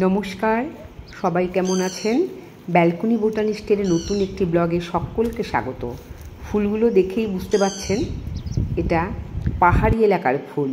নমস্কার, সবাই কেমন আছেন? ব্যালকনি বোটানিস্টের নতুন একটি ব্লগে সকলকে স্বাগত। ফুলগুলো দেখেই বুঝতে পারছেন এটা পাহাড়ি এলাকার ফুল।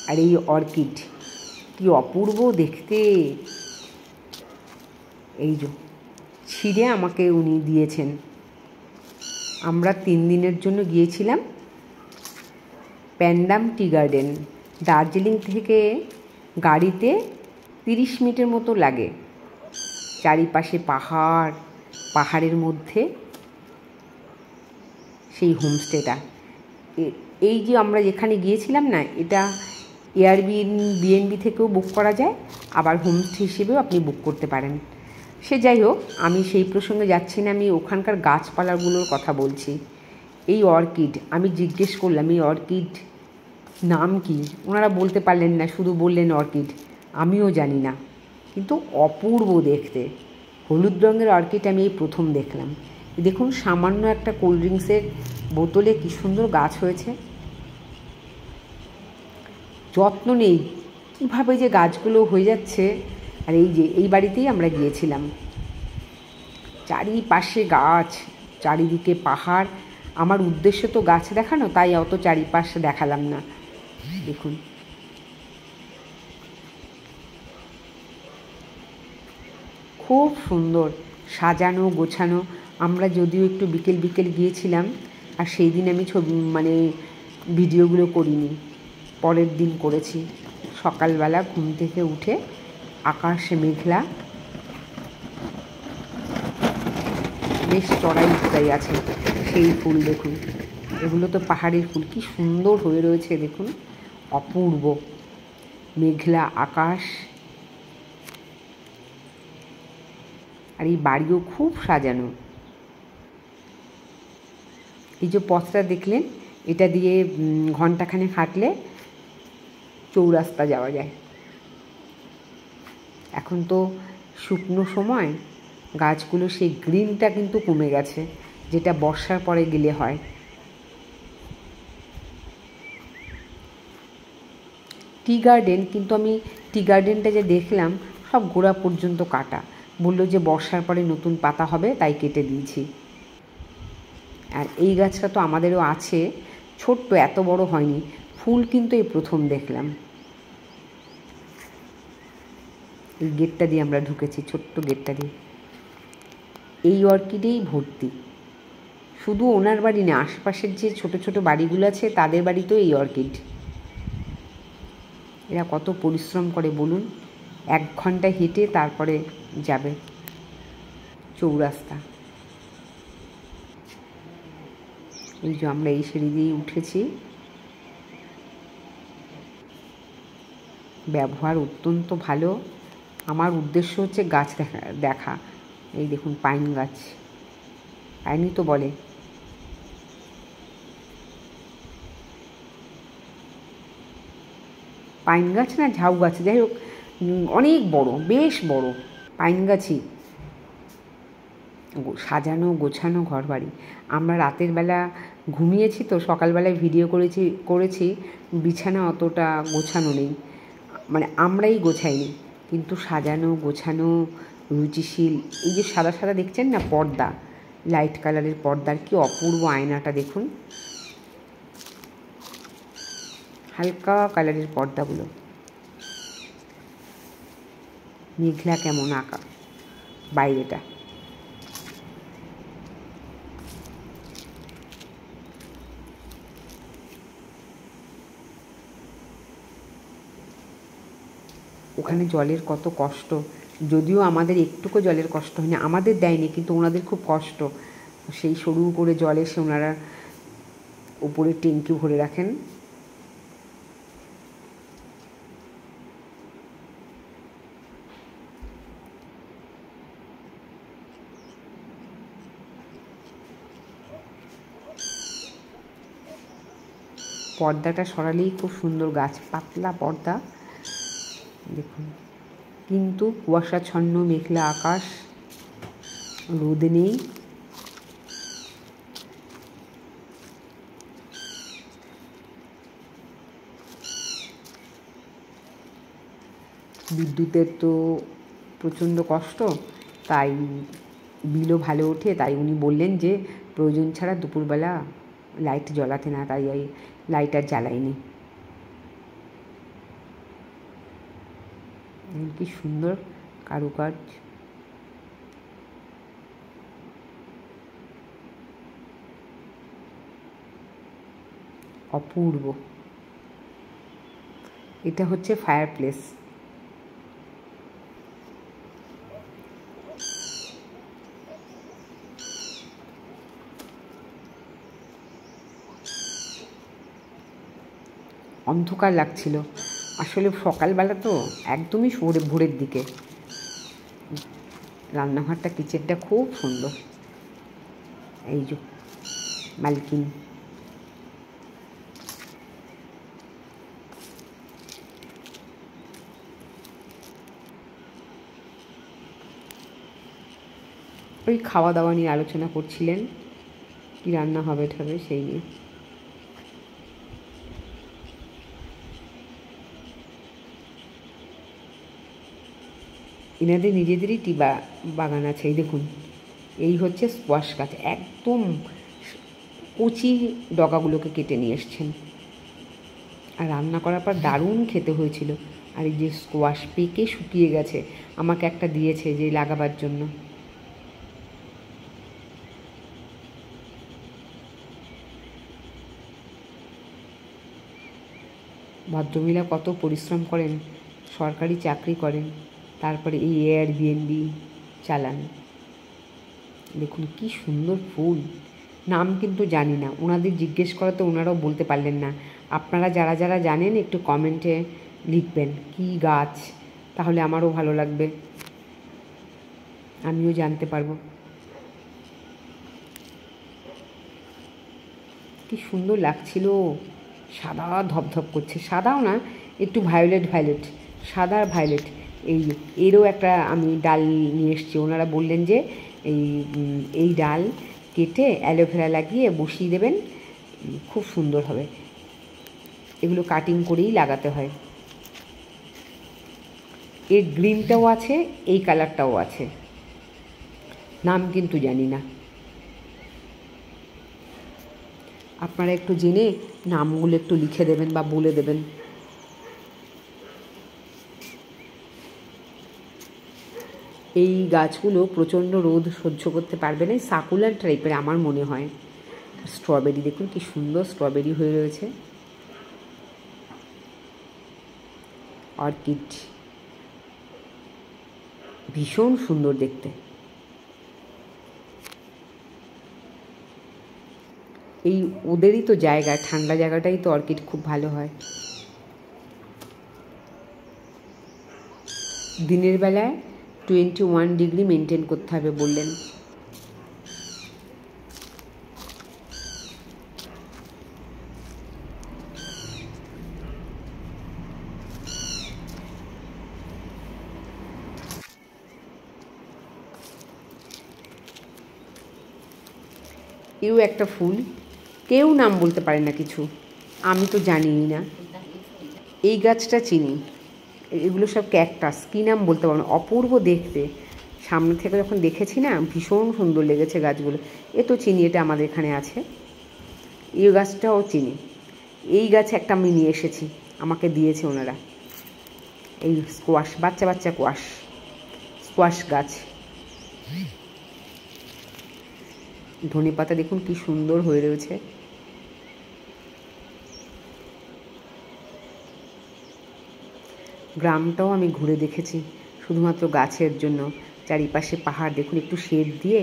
আর এই অর্কিড কি অপূর্ব দেখতে। এই যে ছিঁড়ে আমাকে উনি দিয়েছেন। আমরা 3 দিনের জন্য গিয়েছিলাম প্যান্ডাম টি গার্ডেন। দার্জিলিং থেকে গাড়িতে 30 মিনিটের মতো লাগে। চারিপাশে পাহাড়, পাহাড়ের মধ্যে সেই হোমস্টেটা। এই যে আমরা যেখানে গিয়েছিলাম না, এটা এয়ারবিএনবি থেকেও বুক করা যায়, আবার হোমস্টে হিসেবেও আপনি বুক করতে পারেন। সে যাই হোক, আমি সেই প্রসঙ্গে যাচ্ছি না, আমি ওখানকার গাছপালাগুলোর কথা বলছি। এই অর্কিড, আমি জিজ্ঞেস করলাম এই অর্কিড নাম কি, ওনারা বলতে পারলেন না, শুধু বললেন অর্কিড। আমিও জানি না, কিন্তু অপূর্ব দেখতে। হলুদ রঙের অর্কিড আমি এই প্রথম দেখলাম। দেখুন, সামান্য একটা কোল্ড ড্রিঙ্কসের বোতলে কী সুন্দর গাছ হয়েছে। যত্ন নেই কীভাবে যে গাছগুলো হয়ে যাচ্ছে। আর এই যে এই বাড়িতেই আমরা গিয়েছিলাম, চারিপাশে গাছ, চারিদিকে পাহাড়। আমার উদ্দেশ্য তো গাছ দেখানো, তাই অত চারিপাশে দেখালাম না। দেখুন, খুব সুন্দর সাজানো গোছানো। আমরা যদিও একটু বিকেল বিকেল গিয়েছিলাম, আর সেই দিন আমি ভিডিওগুলো করিনি, পরের দিন করেছি। সকালবেলা ঘুম থেকে উঠে আকাশে মেঘলা, বেশ চড়াই উৎরাই আছে। সেই ফুল দেখুন, এগুলো তো পাহাড়ের ফুল, কি সুন্দর হয়ে রয়েছে দেখুন, অপূর্ব। মেঘলা আকাশ, আর এই বাড়িও খুব সাজানো। এই যে পথটা দেখলেন, এটা দিয়ে ঘন্টাখানেক হাঁটলে চৌরাস্তা যাওয়া যায়। এখন তো শুকনো সময়, গাছগুলো সেই গ্রিনটা কিন্তু কমে গেছে, যেটা বর্ষার পরে গেলে হয়। টি গার্ডেন, কিন্তু আমি টি গার্ডেনটা যে দেখলাম সব গোড়া পর্যন্ত কাটা। বললো যে বর্ষার পরে নতুন পাতা হবে, তাই কেটে দিয়েছি। আর এই গাছটা তো আমাদেরও আছে, ছোট্ট, এত বড় হয়নি। ফুল কিন্তু এই প্রথম দেখলাম। এই গেটটা দিয়ে আমরা ঢুকেছি, ছোট্ট গেটটা দিয়ে। এই অর্কিডেই ভর্তি। শুধু ওনার বাড়ি না, আশেপাশের যে ছোট ছোট বাড়িগুলো আছে তাদের বাড়িতেও এই অর্কিড। এরা কত পরিশ্রম করে বলুন। 1 ঘন্টা হেঁটে তারপরে যাবে চৌরাস্তা। এই যে আমরা এই সিঁড়ি দিয়ে উঠেছি। ব্যবহার অত্যন্ত ভালো। আমার উদ্দেশ্য হচ্ছে গাছ দেখা। এই দেখুন, পাইন গাছ, পাইনই তো বলে। পাইন গাছ না ঝাউ গাছ, যাই হোক, অনেক বড়, বেশ বড় পাইন গাছই। সাজানো গোছানো ঘর বাড়ি। আমরা রাতের বেলা ঘুমিয়েছি, তো সকালবেলায় ভিডিও করেছি। বিছানা অতটা গোছানো নেই, মানে আমরাই গোছাইনি, কিন্তু সাজানো গোছানো, রুচিশীল। এই যে সাদা সাদা দেখছেন না পর্দা, লাইট কালারের পর্দার কি অপূর্ব আয়নাটা দেখুন, হালকা কালারের পর্দাগুলো। মেঘলা কেমন আঁকা বাইরেটা। ওখানে জলের কত কষ্ট, যদিও আমাদের একটুকু জলের কষ্ট হয়নি, আমাদের দেয়নি, কিন্তু ওনাদের খুব কষ্ট। সেই সরু করে জল এসে ওনারা উপরে ট্যাঙ্কি ভরে রাখেন। পর্দাটা সরালেই খুব সুন্দর গাছ, পাতলা পর্দা দেখুন। কিন্তু কুয়াশাচ্ছন্ন মেঘলা আকাশ, রোদ নেই। বিদ্যুতের তো প্রচণ্ড কষ্ট, তাই বিলও ভালো ওঠে, তাই উনি বললেন যে প্রয়োজন ছাড়া দুপুরবেলা লাইট জ্বালাতে না, তাই এই লাইট আর জ্বালাইনি। কি সুন্দর কারুকাজ। অপূর্ব। এটা হচ্ছে ফায়ার প্লেস। অন্ধকার লাগছিল, আসলে সকালবেলা তো, একদমই ভোরের দিকে। রান্নাঘরটা, কিচেনটা খুব সুন্দর। এই যে মালকিন। ওই খাওয়া দাওয়া নিয়ে আলোচনা করছিলেন, কি রান্না হবে সেই নিয়ে। এনাদের নিজেদেরই বাগান আছে। এই দেখুন, এই হচ্ছে স্কোয়াশ গাছ, একদম কচি ডগাগুলোকে কেটে নিয়ে এসছেন। আর রান্না করার পর দারুণ খেতে হয়েছিল। আর এই যে স্কোয়াশ পেকে শুকিয়ে গেছে, আমাকে একটা দিয়েছে যে লাগাবার জন্য। ভদ্রমহিলা কত পরিশ্রম করেন, সরকারি চাকরি করেন, তারপরে এই এয়ারবিএনবি চালান। দেখুন কি সুন্দর ফুল। নাম কিন্তু জানি না, ওনাদের জিজ্ঞেস করাতে ওনারাও বলতে পারলেন না। আপনারা যারা যারা জানেন একটু কমেন্টে লিখবেন কি গাছ, তাহলে আমারও ভালো লাগবে, আমিও জানতে পারবো। কি সুন্দর লাগছিল, সাদা ধপধপ করছে, সাদাও না, একটু ভায়োলেট, সাদা আর ভায়োলেট। এরও একটা আমি ডাল নিয়ে এসেছি। ওনারা বললেন যে এই ডাল কেটে অ্যালোভেরা লাগিয়ে বসিয়ে দেবেন, খুব সুন্দর হবে। এগুলো কাটিং করেই লাগাতে হয়। এর গ্রিনটাও আছে, এই কালারটাও আছে, নাম কিন্তু জানি না। আপনারা একটু জেনে নামগুলো একটু লিখে দেবেন বা বলে দেবেন। এই গাছগুলো প্রচণ্ড রোদ সহ্য করতে পারবে না, সাকুলার টাইপের আমার মনে হয়। স্ট্রবেরি দেখুন কি সুন্দর স্ট্রবেরি হয়ে রয়েছে। অর্কিড ভীষণ সুন্দর দেখতে। এই ওদেরই তো জায়গা, ঠান্ডা জায়গাটাই তো অর্কিড খুব ভালো হয়। দিনের বেলায় 21 ডিগ্রি মেনটেন করতে হবে বললেন। এও একটা ফুল, কেউ নাম বলতে পারে না কিছু, আমি তো জানিই না। এই গাছটা চিনি, এগুলো সব ক্যাকটাস, কী নাম বলতে পারবো না, অপূর্ব দেখতে। সামনে থেকে যখন দেখেছি না, ভীষণ সুন্দর লেগেছে গাছগুলো। এ তো চিনি, এটা আমাদের এখানে আছে। এই গাছটাও চিনি। এই গাছ একটা আমি নিয়ে এসেছি, আমাকে দিয়েছে ওনারা। এই স্কোয়াশ, বাচ্চা বাচ্চা স্কোয়াশ গাছ। ধনে পাতা দেখুন কি সুন্দর হয়ে রয়েছে। গ্রামটাও আমি ঘুরে দেখেছি শুধুমাত্র গাছের জন্য। চারিপাশে পাহাড়, দেখুন একটু শেড দিয়ে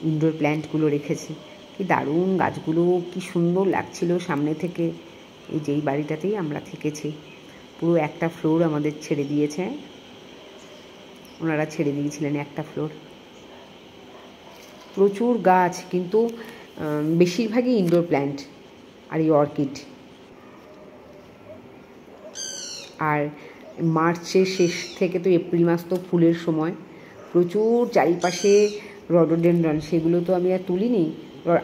ইনডোর প্ল্যান্টগুলো রেখেছি। কি দারুণ গাছগুলো, কি সুন্দর লাগছিল সামনে থেকে। এই যে এই বাড়িটাতেই আমরা থেকেছি। পুরো একটা ফ্লোর আমাদের ছেড়ে দিয়েছে, ওনারা ছেড়ে দিয়েছিলেন একটা ফ্লোর। প্রচুর গাছ, কিন্তু বেশিরভাগই ইনডোর প্ল্যান্ট আর এই অর্কিড। আর মার্চের শেষ থেকে তো এপ্রিল মাস তো ফুলের সময়, প্রচুর চারিপাশে রডোডেনড্রন, সেগুলো তো আমি আর তুলিনি,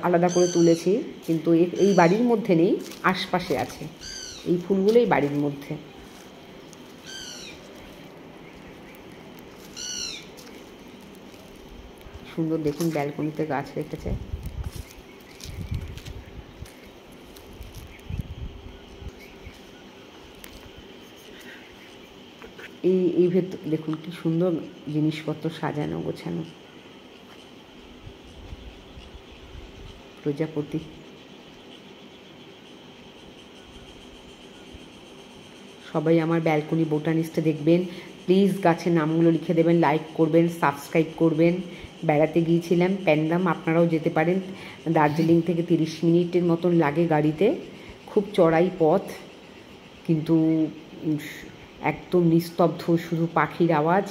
আলাদা করে তুলেছি, কিন্তু এই বাড়ির মধ্যে নেই, আশপাশে আছে। এই ফুলগুলোই বাড়ির মধ্যে। সুন্দর দেখুন ব্যালকনিতে গাছ রেখেছে। এই ভেতর দেখুন কি সুন্দর জিনিসপত্র সাজানো গোছানো। প্রজাপতি, সবাই আমার ব্যালকনি বোটানিস্টে দেখবেন। প্লিজ গাছের নামগুলো লিখে দেবেন, লাইক করবেন, সাবস্ক্রাইব করবেন। বেড়াতে গিয়েছিলাম প্যান্ডাম, আপনারাও যেতে পারেন। দার্জিলিং থেকে 30 মিনিটের মতন লাগে গাড়িতে, খুব চড়াই পথ, কিন্তু একদম নিস্তব্ধ, শুধু পাখির আওয়াজ,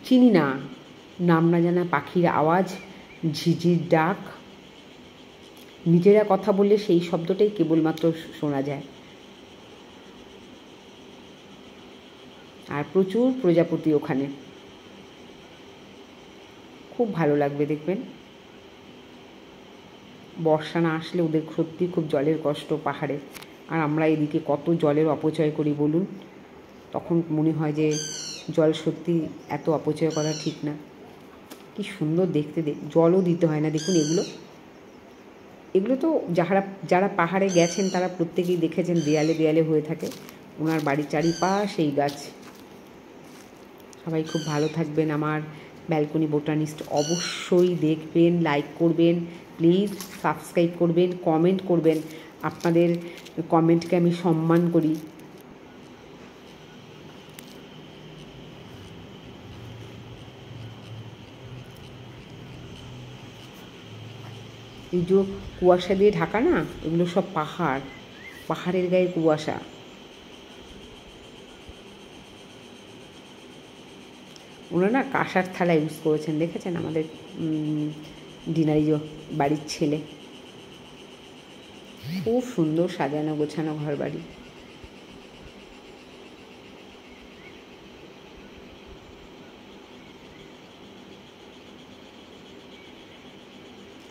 চিনি না, নাম না জানা পাখির আওয়াজ, ঝিঝির ডাক, নিজেরা কথা বললে সেই শব্দটাই কেবলমাত্র শোনা যায়। আর প্রচুর প্রজাপতি ওখানে, খুব ভালো লাগবে দেখবেন। বর্ষা না আসলে ওদের সত্যি খুব জলের কষ্ট পাহাড়ে। আর আমরা এদিকে কত জলের অপচয় করি বলুন। তখন মনে হয় যে জল সত্যি এত অপচয় করা ঠিক না। কি সুন্দর দেখতে, জলও দিতে হয় না। দেখুন এগুলো তো যারা পাহাড়ে গেছেন তারা প্রত্যেকেই দেখেছেন, দেয়ালে দেয়ালে হয়ে থাকে। ওনার বাড়ির চারিপাশ এই গাছ। সবাই খুব ভালো থাকবেন। আমার ব্যালকনি বোটানিস্ট অবশ্যই দেখবেন, লাইক করবেন, প্লিজ সাবস্ক্রাইব করবেন, কমেন্ট করবেন। আপনাদের কমেন্টকে আমি সম্মান করি। এই যে কুয়াশা দিয়ে ঢাকা না, এগুলো সব পাহাড়ের গায়ে কুয়াশা। ওনারা না কাঁসার থালা ইউজ করেছেন, দেখেছেন আমাদের ডিনারি বাড়ির ছেলে। খুব সুন্দর সাজানো গোছানো ঘর বাড়ি।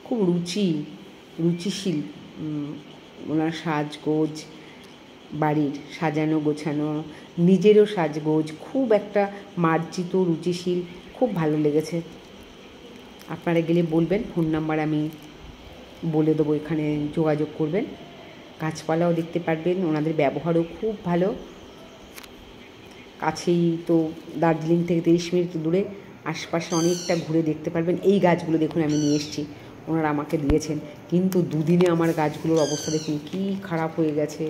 খুব রুচিশীল ওনার সাজগোজ, বাড়ির সাজানো গোছানো, নিজেরও সাজগোজ, খুব একটা মার্জিত রুচিশীল, খুব ভালো লেগেছে। আপনারা গেলে বলবেন, ফোন নাম্বার আমি বলে দেবো, এখানে যোগাযোগ করবেন। গাছপালাও দেখতে পারবেন, ওনাদের ব্যবহারও খুব ভালো। কাছেই তো, দার্জিলিং থেকে 30 মিনিট দূরে, আশপাশে অনেকটা ঘুরে দেখতে পারবেন। এই গাছগুলো দেখুন আমি নিয়ে এসেছি, ওনারা আমাকে দিয়েছেন, কিন্তু দুদিনে আমার গাছগুলোর অবস্থা দেখুন কী খারাপ হয়ে গেছে।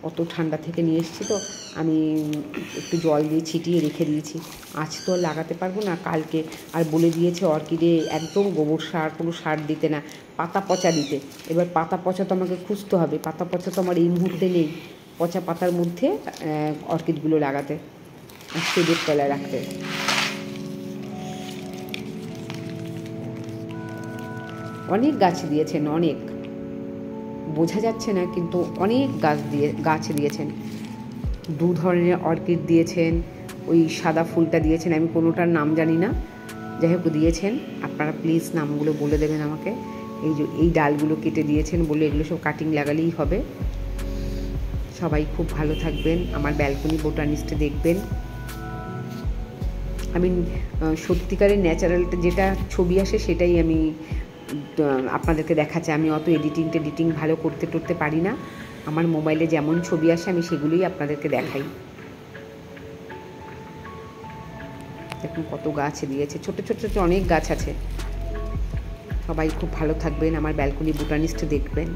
অত ঠান্ডা থেকে নিয়ে এসেছি তো আমি একটু জল দিয়ে ছিটিয়ে রেখে দিয়েছি। আজ তো আর লাগাতে পারবো না, কালকে। আর বলে দিয়েছে অর্কিডে একদম গোবর সার, কোনো সার দিতে না, পাতা পচা দিতে। এবার পাতা পচা তো আমাকে খুঁজতে হবে, পাতা পচা তো আমার এই মুহূর্তে নেই। পচা পাতার মধ্যে অর্কিডগুলো লাগাতে, শেডের তলায় রাখতে। অনেক গাছ দিয়েছেন, অনেক, বোঝা যাচ্ছে না কিন্তু অনেক গাছ দিয়েছেন। 2 ধরনের অর্কিড দিয়েছেন, ওই সাদা ফুলটা দিয়েছেন, আমি কোনোটার নাম জানি না, যাই হোক দিয়েছেন। আপনারা প্লিজ নামগুলো বলে দেবেন আমাকে। এই ডালগুলো কেটে দিয়েছেন, বলে এগুলো সব কাটিং লাগালেই হবে। সবাই খুব ভালো থাকবেন, আমার ব্যালকনি বোটানিস্টে দেখবেন। আমি সত্যিকারের ন্যাচারালটা যেটা ছবি আসে সেটাই আমি আপনাদেরকে দেখাচ্ছি। আমি অত এডিটিং ভালো করতে পারি না। আমার মোবাইলে যেমন ছবি আসে আমি সেগুলোই আপনাদেরকে দেখাই। দেখুন কত গাছ দিয়েছে, ছোট অনেক গাছ আছে। সবাই খুব ভালো থাকবেন, আমার ব্যালকনি বোটানিস্ট দেখবেন।